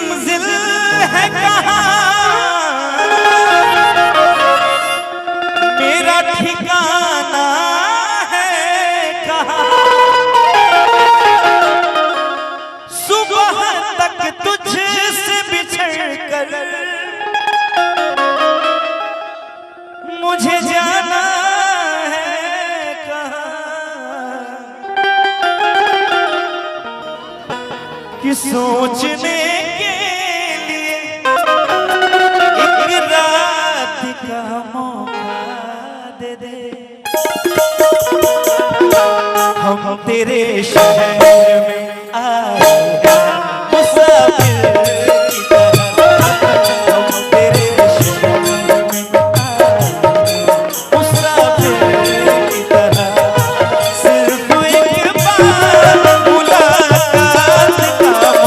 मंजिल है कहाँ, मेरा ठिकाना है कहाँ। सुबह तक तुझसे बिछड़ कर मुझे जाना है कहाँ, कि सोचने के लिए एक रात का मौका दे दे। हम तेरे शहर में आए